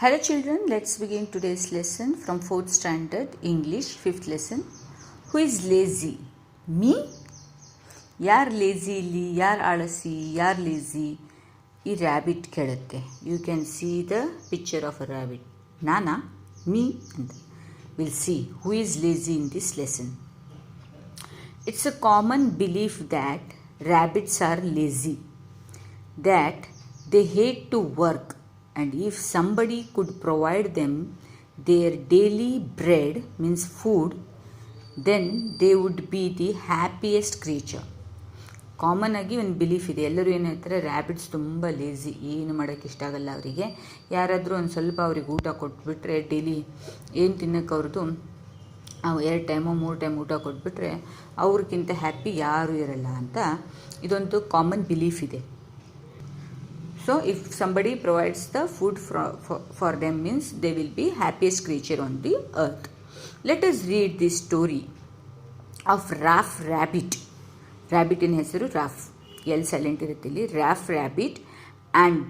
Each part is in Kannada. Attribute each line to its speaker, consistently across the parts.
Speaker 1: Hello children, let's begin today's lesson from 4th standard English 5th lesson. Who is lazy? Me? ಯಾರು ಲೇಜಿ ಇಲ್ಲಿ, ಯಾರು ಆಳಸಿ, ಯಾರು ಲೇಜಿ? ಈ ರ್ಯಾಬಿಟ್ ಕೇಳುತ್ತೆ. You can see the picture of a rabbit. ನಾನಾ? ಮೀ ಅಂತ. Will see who is lazy in this lesson. It's a common belief that rabbits are lazy, that they hate to work, and if somebody could provide them their daily bread, means food, then they would be the happiest creature. Common ಆಗಿ ಒಂದು ಬಿಲೀಫ್ ಇದೆ. ಎಲ್ಲರೂ ಏನು ಹೇಳ್ತಾರೆ, ರ್ಯಾಬಿಟ್ಸ್ ತುಂಬ ಲೇಜಿ, ಏನು ಮಾಡೋಕ್ಕೆ ಇಷ್ಟ ಆಗಲ್ಲ ಅವರಿಗೆ. ಯಾರಾದರೂ ಒಂದು ಸ್ವಲ್ಪ ಅವ್ರಿಗೆ ಊಟ ಕೊಟ್ಬಿಟ್ರೆ, ಡೈಲಿ ಏನು ತಿನ್ನೋಕ್ಕೆ ಅವ್ರದ್ದು 2 ಟೈಮೋ 3 ಟೈಮ್ ಊಟ ಕೊಟ್ಬಿಟ್ರೆ ಅವ್ರಿಗಿಂತ ಹ್ಯಾಪಿ ಯಾರೂ ಇರಲ್ಲ ಅಂತ ಇದೊಂದು ಕಾಮನ್ ಬಿಲೀಫ್ ಇದೆ. So if somebody provides the food for them, means they will be happiest creature on the earth. Let us read the story of Ralph Rabbit. Rabbit in ಹೆಸರು Ralph, L silent ಇರುತ್ತೆ ಇಲ್ಲಿ. Ralph Rabbit, and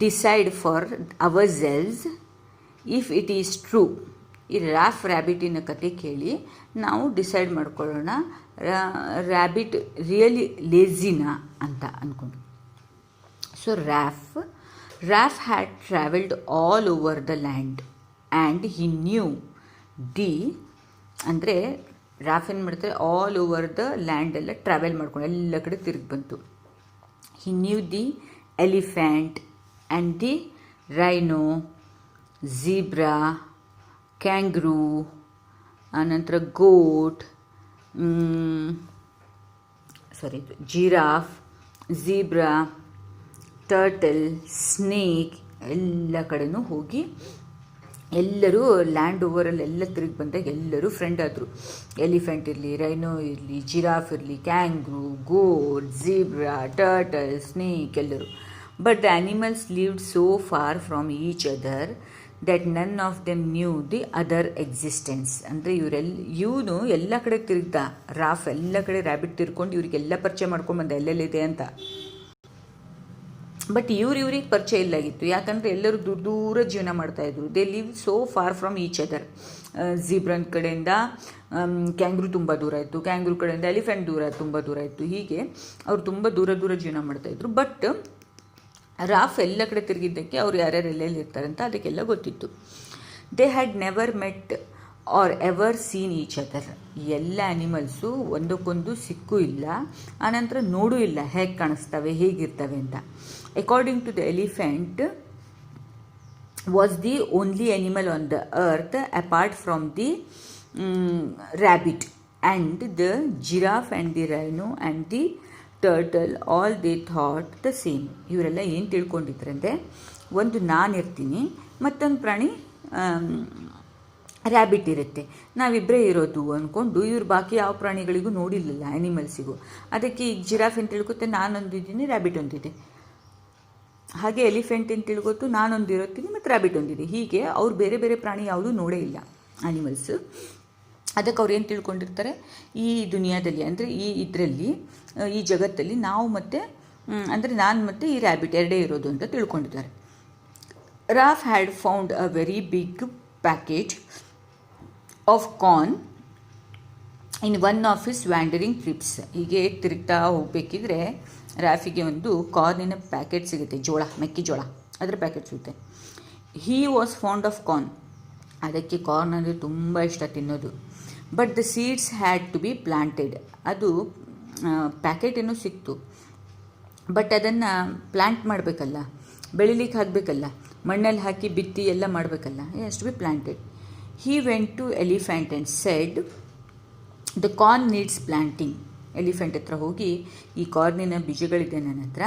Speaker 1: decide for ourselves if it is true. ಈ Ralph Rabbit ಇನ ಕತೆ ಕೇಳಿ ನಾವು ಡಿಸೈಡ್ ಮಾಡ್ಕೊಳ್ಳೋಣ, ರ್ಯಾಬಿಟ್ ರಿಯಲಿ ಲೇಜಿನಾ ಅಂತ ಅಂದ್ಕೊಂಡು. So Ralph had travelled all over the land, and he knew ಅಂದರೆ ರಾಫ್ ಏನು ಮಾಡ್ತಾರೆ, ಆಲ್ ಓವರ್ ದ ಲ್ಯಾಂಡ್ ಎಲ್ಲ ಟ್ರಾವೆಲ್ ಮಾಡ್ಕೊಂಡು ಎಲ್ಲ ಕಡೆ ತಿರುಗಿ ಬಂತು. He knew the elephant and the rhino, zebra, ಕ್ಯಾಂಗ್ರೂ, ಆನಂತರ ಗೋಟ್, ಜಿರಾಫ್, ಝೀಬ್ರಾ, ಟರ್ಟಲ್, ಸ್ನೇಕ್, ಎಲ್ಲ ಕಡೆನೂ ಹೋಗಿ ಎಲ್ಲರೂ ಲ್ಯಾಂಡ್ ಓವರಲ್ಲಿ ಎಲ್ಲ ತಿರುಗಿ ಬಂದಾಗ ಎಲ್ಲರೂ ಫ್ರೆಂಡ್ ಆದರು. ಎಲಿಫೆಂಟ್ ಇರಲಿ, ರೈನೋ ಇರಲಿ, ಜಿರಾಫ್ ಇರಲಿ, ಕ್ಯಾಂಗ್ರೂ, ಗೋಟ್, ಝೀಬ್ರಾ, ಟರ್ಟಲ್, ಸ್ನೇಕ್ ಎಲ್ಲರೂ. But the animals lived so far from each other that none of them new the other existence. ಅಂದರೆ ಇವನು ಎಲ್ಲ ಕಡೆ ತಿರುಗ್ದ, ರಾಫ್ ಎಲ್ಲ ಕಡೆ ರ್ಯಾಬಿಟ್ ತಿರ್ಕೊಂಡು ಇವರಿಗೆಲ್ಲ ಪರಿಚಯ ಮಾಡ್ಕೊಂಡು ಬಂದ ಎಲ್ಲೆಲ್ಲಿದೆ ಅಂತ. ಬಟ್ ಇವ್ರಿಗೆ ಪರಿಚಯ ಇಲ್ಲಾಗಿತ್ತು, ಯಾಕಂದರೆ ಎಲ್ಲರೂ ದೂರ ದೂರ ಜೀವನ ಮಾಡ್ತಾಯಿದ್ರು. They live so far from each other. ಝೀಬ್ರನ್ ಕಡೆಯಿಂದ ಕ್ಯಾಂಗ್ರೂ ತುಂಬ ದೂರ ಇತ್ತು, ಕ್ಯಾಂಗ್ರೂ ಕಡೆಯಿಂದ ಎಲಿಫೆಂಟ್ ತುಂಬ ದೂರ ಇತ್ತು. ಹೀಗೆ ಅವ್ರು ತುಂಬ ದೂರ ಜೀವನ ಮಾಡ್ತಾಯಿದ್ರು. ಬಟ್ ರಾಫ್ ಎಲ್ಲ ಕಡೆ ತಿರುಗಿದ್ದಕ್ಕೆ ಅವ್ರು ಯಾರ್ಯಾರು ಎಲ್ಲೆಲ್ಲಿ ಇರ್ತಾರೆ ಅಂತ ಅದಕ್ಕೆಲ್ಲ ಗೊತ್ತಿತ್ತು. They had never met or ever seen each other. ಎಲ್ಲ ಆ್ಯನಿಮಲ್ಸು ಒಂದಕ್ಕೊಂದು ಸಿಕ್ಕೂ ಇಲ್ಲ, ಆನಂತರ ನೋಡೂ ಇಲ್ಲ ಹೇಗೆ ಕಾಣಿಸ್ತವೆ, ಹೇಗಿರ್ತವೆ ಅಂತ. According to the elephant was the only animal on the earth apart from the rabbit, and the giraffe and the rhino and the turtle all they thought the same. ಇವರೆಲ್ಲ ಏನು ತಿಳ್ಕೊಂಡಿದ್ರಂದರೆ, ಒಂದು ನಾನಿರ್ತೀನಿ, ಮತ್ತೊಂದು ಪ್ರಾಣಿ ರ್ಯಾಬಿಟ್ ಇರುತ್ತೆ, ನಾವಿಬ್ಬರೇ ಇರೋದು ಅಂದ್ಕೊಂಡು ಇವ್ರು ಬಾಕಿ ಯಾವ ಪ್ರಾಣಿಗಳಿಗೂ ನೋಡಿರಲಿಲ್ಲ, ಆ್ಯನಿಮಲ್ಸಿಗೂ. ಅದಕ್ಕೆ ಈಗ ಜಿರಾಫ್ ಅಂತ ತಿಳ್ಕೊತ್ತೆ, ನಾನೊಂದಿದ್ದೀನಿ, ರ್ಯಾಬಿಟ್ ಒಂದಿದೆ. ಹಾಗೆ ಎಲಿಫೆಂಟ್ ಅಂತ ತಿಳ್ಕೊತು, ನಾನೊಂದಿರುತ್ತೀನಿ ಮತ್ತು ರ್ಯಾಬಿಟ್ ಒಂದಿದೆ. ಹೀಗೆ ಅವ್ರು ಬೇರೆ ಬೇರೆ ಪ್ರಾಣಿ ಯಾವುದೂ ನೋಡೇ ಇಲ್ಲ ಆ್ಯನಿಮಲ್ಸು. ಅದಕ್ಕೆ ಅವ್ರು ಏನು ತಿಳ್ಕೊಂಡಿರ್ತಾರೆ, ಈ ದುನಿಯಾದಲ್ಲಿ ಅಂದರೆ ಈ ಜಗತ್ತಲ್ಲಿ ನಾವು ಮತ್ತು ಅಂದರೆ ನಾನು ಮತ್ತು ಈ ರ್ಯಾಬಿಟ್ ಎರಡೇ ಇರೋದು ಅಂತ ತಿಳ್ಕೊಂಡಿದ್ದಾರೆ. Raf had found a very big packet of corn in one of his wandering trips. ಹೀಗೆ ತಿರುಗ್ತಾ ಹೋಗಬೇಕಿದ್ರೆ ರಾಫಿಗೆ ಒಂದು ಕಾರ್ನಿನ ಪ್ಯಾಕೆಟ್ ಸಿಗುತ್ತೆ, ಮೆಕ್ಕೆಜೋಳ ಅದರ ಪ್ಯಾಕೆಟ್ ಸಿಗುತ್ತೆ. He was fond of corn, ಅದಕ್ಕೆ ಕಾರ್ನ್ ಅಂದರೆ ತುಂಬ ಇಷ್ಟ ತಿನ್ನೋದು. But the seeds had to be planted. ಅದು ಪ್ಯಾಕೆಟ್ ಏನೋ ಸಿಕ್ತು, ಬಟ್ ಅದನ್ನು ಪ್ಲ್ಯಾಂಟ್ ಮಾಡಬೇಕಲ್ಲ, ಬೆಳಿಲಿಕ್ಕೆ ಹಾಕಬೇಕಲ್ಲ, ಮಣ್ಣಲ್ಲಿ ಹಾಕಿ ಬಿತ್ತಿ ಎಲ್ಲ ಮಾಡಬೇಕಲ್ಲ, has to be planted. He went to elephant and said, the corn needs planting. Elephant ಹತ್ರ ಹೋಗಿ, ಈ ಕಾರ್ನಿನ ಬೀಜಗಳಿದೆ ನನ್ನ ಹತ್ರ,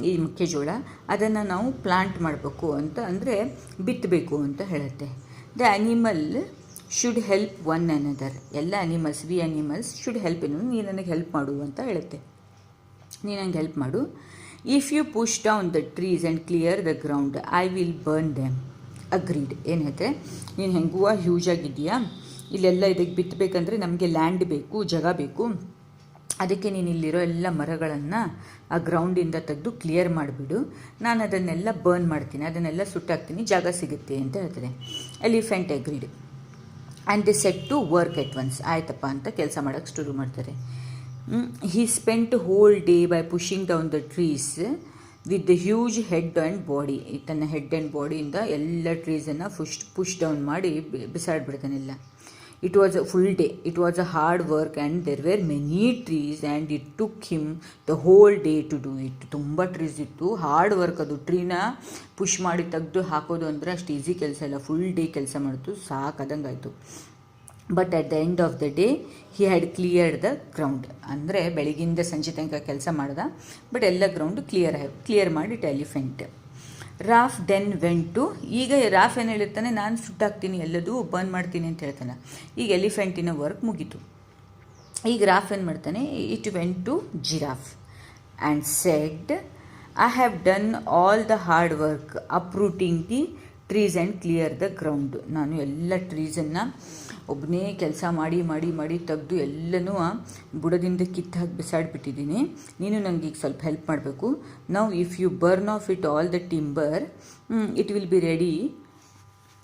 Speaker 1: ಈ ಮೆಕ್ಕೆಜೋಳ, ಅದನ್ನು ನಾವು ಪ್ಲಾಂಟ್ ಮಾಡಬೇಕು ಅಂತ, ಅಂದರೆ ಬಿತ್ತಬೇಕು ಅಂತ ಹೇಳುತ್ತೆ. The animal should help one another. ಎಲ್ಲ ವಿ ಅನಿಮಲ್ಸ್ ಶುಡ್ ಹೆಲ್ಪ್. ನೀನು ನನಗೆ ಹೆಲ್ಪ್ ಮಾಡು ಅಂತ ಹೇಳುತ್ತೆ. ನೀನು ನನಗೆ ಹೆಲ್ಪ್ ಮಾಡು. If you push down the trees and clear the ground, I will burn them. Agreed. ಏನು ಹೇಳ್ತಾರೆ, ನೀನು ಹೆಂಗುವ ಹ್ಯೂಜ್ ಆಗಿದೆಯಾ, ಇಲ್ಲೆಲ್ಲ ಇದಕ್ಕೆ ಬಿತ್ತಬೇಕಂದ್ರೆ ನಮಗೆ ಲ್ಯಾಂಡ್ ಬೇಕು, ಜಾಗ ಬೇಕು, ಅದಕ್ಕೆ ನೀನು ಇಲ್ಲಿರೋ ಎಲ್ಲ ಮರಗಳನ್ನು ಆ ಗ್ರೌಂಡಿಂದ ತೆಗೆದು ಕ್ಲಿಯರ್ ಮಾಡಿಬಿಡು, ನಾನು ಅದನ್ನೆಲ್ಲ ಬರ್ನ್ ಮಾಡ್ತೀನಿ, ಅದನ್ನೆಲ್ಲ ಸುಟ್ಟಾಕ್ತೀನಿ, ಜಾಗ ಸಿಗುತ್ತೆ ಅಂತ ಹೇಳ್ತದೆ. Elephant agreed and they set to work at once. ಆಯ್ತಪ್ಪ ಅಂತ ಕೆಲಸ ಮಾಡೋಕ್ಕೆ ಶುರು ಮಾಡ್ತಾರೆ. He spent whole day by pushing down the trees with the huge head and body. ತನ್ನ ಹೆಡ್ ಆ್ಯಂಡ್ ಬಾಡಿಯಿಂದ ಎಲ್ಲ ಟ್ರೀಸನ್ನು ಪುಷ್ ಡೌನ್ ಮಾಡಿ ಬಿಸಾಡ್ಬಿಡ್ತಾನೆಲ್ಲ. It was a full day. It was a hard work and there were many trees and it took him the whole day to do it. ತುಂಬ ಟ್ರೀಸ್ ಇತ್ತು, ಹಾರ್ಡ್ ವರ್ಕ್. ಅದು ಟ್ರೀನ ಪುಷ್ ಮಾಡಿ ತೆಗೆದು ಹಾಕೋದು ಅಂದರೆ ಅಷ್ಟು ಈಸಿ ಕೆಲಸ ಇಲ್ಲ, ಫುಲ್ ಡೇ ಕೆಲಸ ಮಾಡ್ತು, ಸಾಕಾದಂಗೆ ಆಯಿತು. But at the end of the day he had cleared the ground. ಅಂದರೆ ಬೆಳಗಿಂದ ಸಂಜೆ ತನಕ ಕೆಲಸ ಮಾಡ್ದ, ಬಟ್ ಎಲ್ಲ ಗ್ರೌಂಡ್ ಕ್ಲಿಯರ್ ಮಾಡಿಟ್ಟು elephant. Raff then went to, ಈಗ ರಾಫ್ ಏನು ಹೇಳಿರ್ತಾನೆ, ನಾನು ಸುಟ್ಟಾಕ್ತೀನಿ, ಎಲ್ಲದೂ ಬರ್ನ್ ಮಾಡ್ತೀನಿ ಅಂತ ಹೇಳ್ತಾನೆ. ಈಗ ಎಲಿಫೆಂಟಿನ ವರ್ಕ್ ಮುಗೀತು. ಈಗ ರಾಫ್ ಏನು ಮಾಡ್ತಾನೆ, it went to giraffe and said, I have done all the hard work uprooting the trees and clear the ground. ನಾನು ಎಲ್ಲ ಟ್ರೀಸನ್ನು ಒಬ್ಬನೇ ಕೆಲಸ ಮಾಡಿ ಮಾಡಿ ಮಾಡಿ ತೆಗೆದು ಎಲ್ಲನೂ ಬುಡದಿಂದ ಕಿತ್ತು ಹಾಕಿ ಬಿಸಾಡಿಬಿಟ್ಟಿದ್ದೀನಿ, ನೀನು ನನಗೆ ಈಗ ಸ್ವಲ್ಪ ಹೆಲ್ಪ್ ಮಾಡಬೇಕು. Now if you burn off it all the timber it will be ready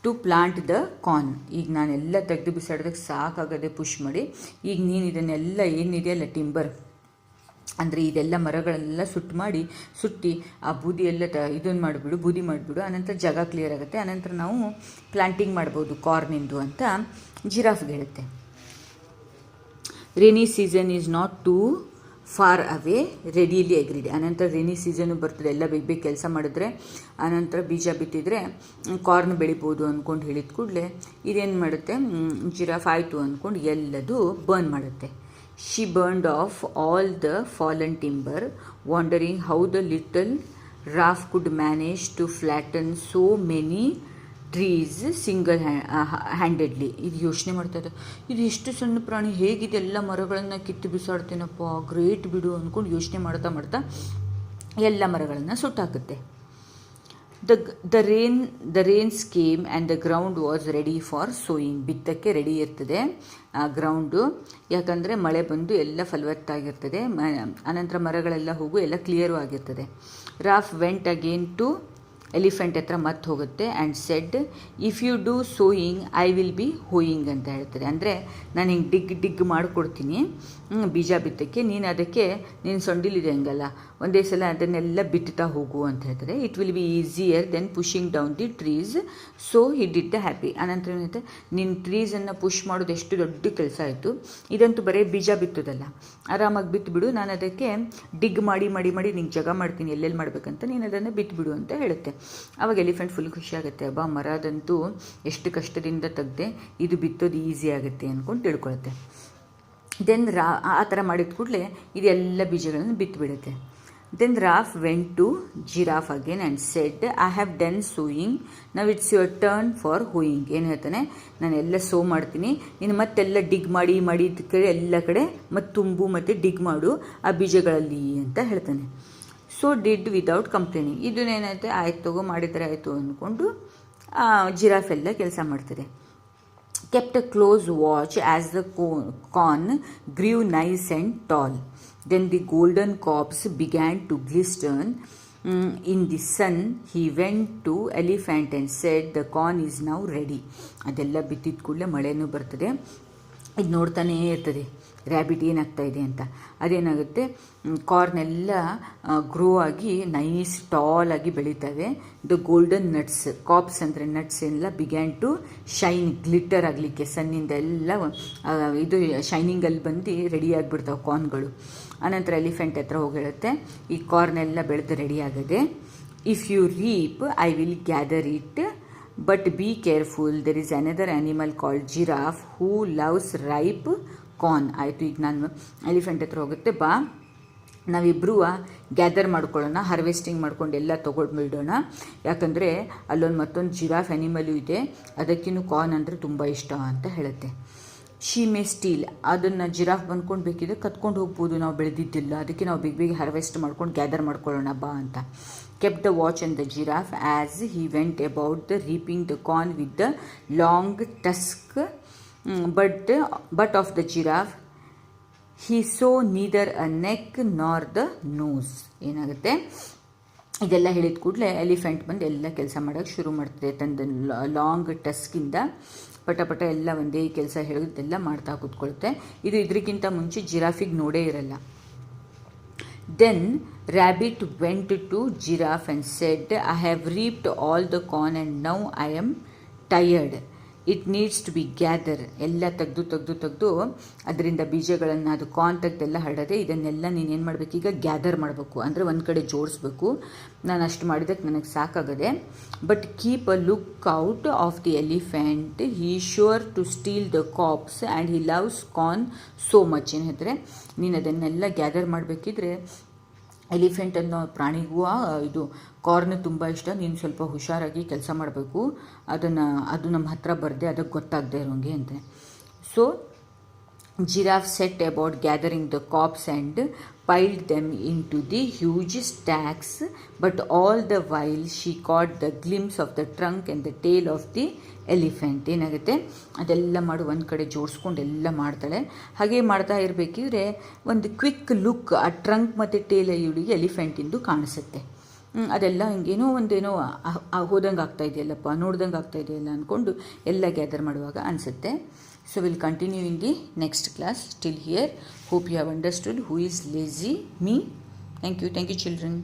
Speaker 1: to plant the corn. ಈಗ ನಾನೆಲ್ಲ ತೆಗೆದು ಬಿಸಾಡೋದಕ್ಕೆ ಸಾಕಾಗದೆ ಪುಷ್ ಮಾಡಿ, ಈಗ ನೀನು ಇದನ್ನೆಲ್ಲ ಏನಿದೆಯಲ್ಲ ಟಿಂಬರ್ ಅಂದರೆ ಇದೆಲ್ಲ ಮರಗಳೆಲ್ಲ ಸುಟ್ಟಿ ಆ ಬೂದಿ ಎಲ್ಲ ಇದನ್ನು ಮಾಡಿಬಿಡು, ಬೂದಿ ಮಾಡಿಬಿಡು, ಆನಂತರ ಜಾಗ ಕ್ಲಿಯರ್ ಆಗುತ್ತೆ, ಆನಂತರ ನಾವು ಪ್ಲಾಂಟಿಂಗ್ ಮಾಡ್ಬೋದು ಕಾರ್ನಿಂದು ಅಂತ ಜಿರಾಫ್ಗೆ ಹೇಳುತ್ತೆ. Rainy season is not two far away, readily agreed. ಆನಂತರ ರೇನಿ ಸೀಸನು ಬರ್ತದೆ, ಎಲ್ಲ ಬೇಗ ಕೆಲಸ ಮಾಡಿದ್ರೆ ಆನಂತರ ಬೀಜ ಬಿತ್ತಿದ್ರೆ ಕಾರ್ನ್ ಬೆಳಿಬೋದು ಅಂದ್ಕೊಂಡು ಹೇಳಿದ ಕೂಡಲೇ ಇದೇನು ಮಾಡುತ್ತೆ, ಜಿರಾಫ್ ಆಯಿತು ಅಂದ್ಕೊಂಡು ಎಲ್ಲದು ಬರ್ನ್ ಮಾಡುತ್ತೆ. She burned off all the fallen timber, wondering how the little raft could manage to flatten so many trees single-handedly. ಇದು ಯೋಚನೆ ಮಾಡ್ತಾಯಿದ್ದೆ, ಇದು ಎಷ್ಟು ಸಣ್ಣ ಪ್ರಾಣಿ, ಹೇಗಿದೆಲ್ಲ ಮರಗಳನ್ನು ಕಿತ್ತು ಬಿಸಾಡ್ತೇನಪ್ಪ, ಗ್ರೇಟ್ ಬಿಡು ಅಂದ್ಕೊಂಡು ಯೋಚನೆ ಮಾಡ್ತಾ ಮಾಡ್ತಾ ಎಲ್ಲ ಮರಗಳನ್ನು ಸುಟ್ಟಾಕುತ್ತೆ. The rains came and the ground was ready for sowing. ಬಿತ್ತಕ್ಕೆ ರೆಡಿ ಇರ್ತದೆ ಆ ಗ್ರೌಂಡು, ಯಾಕಂದರೆ ಮಳೆ ಬಂದು ಎಲ್ಲ ಫಲವತ್ತಾಗಿರ್ತದೆ, ಅನಂತರ ಮರಗಳೆಲ್ಲ ಹೋಗು ಎಲ್ಲ ಕ್ಲಿಯರು ಆಗಿರ್ತದೆ. Raf went again to elephant ಹತ್ರ ಮತ್ತೆ ಹೋಗುತ್ತೆ and said, if you do sowing I will be hoeing ಅಂತ ಹೇಳ್ತದೆ. ಅಂದರೆ ನಾನು ಹಿಂಗೆ ಡಿಗ್ ಮಾಡಿಕೊಡ್ತೀನಿ ಬೀಜ ಬಿತ್ತಕ್ಕೆ, ನೀನು ಅದಕ್ಕೆ ನೀನು ಸೊಂಡಿಲಿದೆ ಹಂಗಲ್ಲ ಒಂದೇ ಸಲ ಅದನ್ನೆಲ್ಲ ಬಿತ್ತುತ್ತಾ ಹೋಗು ಅಂತ ಹೇಳ್ತದೆ. It will be easier then pushing down the trees, so he did the happy. ಆನಂತರ ಏನೈತೆ, ನಿನ್ನ ಟ್ರೀಸನ್ನು ಪುಷ್ ಮಾಡೋದು ಎಷ್ಟು ದೊಡ್ಡ ಕೆಲಸ ಆಯಿತು, ಇದಂತೂ ಬರೀ ಬೀಜ ಬಿತ್ತೋದಲ್ಲ, ಆರಾಮಾಗಿ ಬಿತ್ತುಬಿಡು, ನಾನು ಅದಕ್ಕೆ ಡಿಗ್ ಮಾಡಿ ಮಾಡಿ ಮಾಡಿ ನಿಂಗೆ ಜಾಗ ಮಾಡ್ತೀನಿ ಎಲ್ಲೆಲ್ಲಿ ಮಾಡಬೇಕಂತ, ನೀನು ಅದನ್ನು ಬಿತ್ತುಬಿಡು ಅಂತ ಹೇಳುತ್ತೆ. ಆವಾಗ ಎಲಿಫೆಂಟ್ ಫುಲ್ ಖುಷಿಯಾಗುತ್ತೆ, ಅಬ್ಬಾ ಮರದಂತೂ ಎಷ್ಟು ಕಷ್ಟದಿಂದ ತೆಗ್ದೆ, ಇದು ಬಿತ್ತೋದು ಈಸಿ ಆಗುತ್ತೆ ಅಂದ್ಕೊಂಡು ತಿಳ್ಕೊಳುತ್ತೆ. ದೆನ್ ಆ ಥರ ಮಾಡಿದ ಕೂಡಲೇ ಇದೆಲ್ಲ ಬೀಜಗಳನ್ನು ಬಿತ್ತುಬಿಡುತ್ತೆ. Then Raf went to giraffe again and said, I have done sowing, now it's your turn for hoeing. ಏನು ಹೇಳ್ತಾನೆ, ನಾನು ಎಲ್ಲ ಸೋ ಮಾಡ್ತೀನಿ, ನೀನು ಮತ್ತೆಲ್ಲ ಡಿಗ್ ಮಾಡಿ ಕಡೆ ಎಲ್ಲ ಕಡೆ ಮತ್ತು ತುಂಬು ಮತ್ತು ಡಿಗ್ ಮಾಡು ಆ ಬೀಜಗಳಲ್ಲಿ ಅಂತ ಹೇಳ್ತಾನೆ. So did without complaining. ಇದನ್ನೇನೈತೆ, ಆಯ್ತು ತಗೋ ಮಾಡಿದರೆ ಆಯಿತು ಅಂದ್ಕೊಂಡು ಜಿರಾಫ್ ಎಲ್ಲ ಕೆಲಸ ಮಾಡ್ತದೆ. kept a close watch as the corn grew nice and tall. Then the golden cobs began to glisten in the sun. He went to elephant and said, the corn is now ready. ಅದೆಲ್ಲ ಬಿತ್ತಿದ ಕೂಡಲೇ ಮಳೆನೂ ಬರ್ತದೆ, ಇದು ನೋಡ್ತಾನೇ ಇರ್ತದೆ ರ್ಯಾಬಿಟ್ ಏನಾಗ್ತಾ ಇದೆ ಅಂತ. ಅದೇನಾಗುತ್ತೆ, ಕಾರ್ನೆಲ್ಲ ಗ್ರೋ ಆಗಿ ನೈಸ್ ಟಾಲ್ ಆಗಿ ಬೆಳೀತವೆ. ದ ಗೋಲ್ಡನ್ ನಟ್ಸ್, ಕಾಪ್ಸ್ ಅಂದರೆ ನಟ್ಸ್ ಎಲ್ಲ ಬಿಗ್ಯಾನ್ ಟು ಶೈನ್, ಗ್ಲಿಟರ್ ಆಗಲಿಕ್ಕೆ ಸನ್ನಿಂದ ಎಲ್ಲ ಇದು ಶೈನಿಂಗಲ್ಲಿ ಬಂದು ರೆಡಿ ಆಗಿಬಿಡ್ತಾವೆ ಕಾರ್ನ್ಗಳು. ಆನಂತರ ಎಲಿಫೆಂಟ್ ಹತ್ರ ಹೋಗಿ ಹೇಳುತ್ತೆ, ಈ ಕಾರ್ನೆಲ್ಲ ಬೆಳೆದು ರೆಡಿ ಆಗಿದೆ. If you reap I will gather it, but be careful, there is another animal called giraffe who loves ripe corn. ಆಯಿತು, ಈಗ ನಾನು ಎಲಿಫೆಂಟ್ ಹತ್ರ ಹೋಗುತ್ತೆ, ಬಾ ನಾವಿಬ್ಬರೂ ಗ್ಯಾದರ್ ಮಾಡ್ಕೊಳ್ಳೋಣ, ಹಾರ್ವೆಸ್ಟಿಂಗ್ ಮಾಡ್ಕೊಂಡು ಎಲ್ಲ ತೊಗೊಂಡ್ಬಿಡೋಣ, ಯಾಕಂದರೆ ಅಲ್ಲೊಂದು ಮತ್ತೊಂದು ಜಿರಾಫ್ ಆ್ಯನಿಮಲು ಇದೆ, ಅದಕ್ಕಿನ್ನೂ ಕಾರ್ನ್ ಅಂದರೆ ತುಂಬ ಇಷ್ಟ ಅಂತ ಹೇಳುತ್ತೆ. ಶಿ ಮೇ ಸ್ಟೀಲ್, ಅದನ್ನು ಜಿರಾಫ್ ಬಂದ್ಕೊಂಡು ಬೇಕಿದ್ರೆ ಕತ್ಕೊಂಡು ಹೋಗ್ಬೋದು, ನಾವು ಬೆಳೆದಿದ್ದಿಲ್ಲ, ಅದಕ್ಕೆ ನಾವು ಬೇಗ ಹಾರ್ವೆಸ್ಟ್ ಮಾಡ್ಕೊಂಡು ಗ್ಯಾದರ್ ಮಾಡ್ಕೊಳ್ಳೋಣ ಬಾ ಅಂತ. kept the watch on the giraffe as he went about the reaping the corn with the long tusk, but of the giraffe he so neither a neck ನಾರ್ ದ ನೋಸ್. ಏನಾಗುತ್ತೆ, ಇದೆಲ್ಲ ಹೇಳಿದ ಕೂಡಲೇ ಎಲಿಫೆಂಟ್ ಬಂದು ಎಲ್ಲ ಕೆಲಸ ಮಾಡೋಕ್ಕೆ ಶುರು ಮಾಡ್ತದೆ. ತಂದು ಲಾಂಗ್ ಟಸ್ಕಿಂದ ಪಟ ಪಟ ಎಲ್ಲ ಒಂದೇ ಕೆಲಸ ಹೇಳಿದ್ದೆಲ್ಲ ಮಾಡ್ತಾ ಕೂತ್ಕೊಳುತ್ತೆ. ಇದು ಇದಕ್ಕಿಂತ ಮುಂಚೆ ಜಿರಾಫಿಗೆ ನೋಡೇ ಇರಲ್ಲ. Then rabbit went to giraffe and said, I have reaped all the corn and now I am tired, it needs to be gather. ಎಲ್ಲ ತೆಗೆದು ಅದರಿಂದ ಬೀಜಗಳನ್ನು, ಅದು ಕಾರ್ನ್ ತೆಗೆದೆಲ್ಲ ಹರಡದೆ, ಇದನ್ನೆಲ್ಲ ನೀನೇನು ಮಾಡಬೇಕು, ಈಗ ಗ್ಯಾದರ್ ಮಾಡಬೇಕು, ಅಂದರೆ ಒಂದು ಕಡೆ ಜೋಡಿಸ್ಬೇಕು. ನಾನು ಅಷ್ಟು ಮಾಡಿದ್ದಕ್ಕೆ ನನಗೆ ಸಾಕಾಗದೆ. But keep a look out of the elephant, he sure to steal the crops and he loves corn so much. ಏನು ಹೇಳಿದ್ರೆ, ನೀನು ಅದನ್ನೆಲ್ಲ ಗ್ಯಾದರ್ ಮಾಡಬೇಕಿದ್ರೆ ಎಲಿಫೆಂಟ್ ಅನ್ನೋ ಪ್ರಾಣಿಗೂ ಇದು ಕಾರ್ನ್ ತುಂಬ ಇಷ್ಟ. ನೀನು ಸ್ವಲ್ಪ ಹುಷಾರಾಗಿ ಕೆಲಸ ಮಾಡಬೇಕು, ಅದು ನಮ್ಮ ಹತ್ರ ಬರದೆ ಅದಕ್ಕೆ ಗೊತ್ತಾಗದೆ ಇರೋಂಗೆ ಅಂತೆ. So giraffe set about gathering the crops and piled them into the huge stacks, but all the while she caught the glimpse of the trunk and the tail of the elephant. ಏನಾಗುತ್ತೆ, ಅದೆಲ್ಲ ಮಾಡಿ ಒಂದು ಕಡೆ ಜೋಡಿಸ್ಕೊಂಡು ಎಲ್ಲ ಮಾಡ್ತಾಳೆ. ಹಾಗೆ ಮಾಡ್ತಾ ಇರಬೇಕಿದ್ರೆ ಒಂದು ಕ್ವಿಕ್ ಲುಕ್ ಆ ಟ್ರಂಕ್ ಮತ್ತು ಟೇಲ್ ಇವಳಿಗೆ ಎಲಿಫೆಂಟಿಂದು ಕಾಣಿಸುತ್ತೆ. ಅದೆಲ್ಲ ಹಿಂಗೇನೋ ಒಂದೇನೋ ಹೋದಂಗೆ ಆಗ್ತಾಯಿದೆಯಲ್ಲಪ್ಪ, ನೋಡ್ದಂಗೆ ಆಗ್ತಾಯಿದೆಯಲ್ಲ ಅಂದ್ಕೊಂಡು ಎಲ್ಲ ಗ್ಯಾದರ್ ಮಾಡುವಾಗ ಅನಿಸುತ್ತೆ. So we'll continue in the next class. Till here, hope you have understood who is lazy. Me. Thank you children.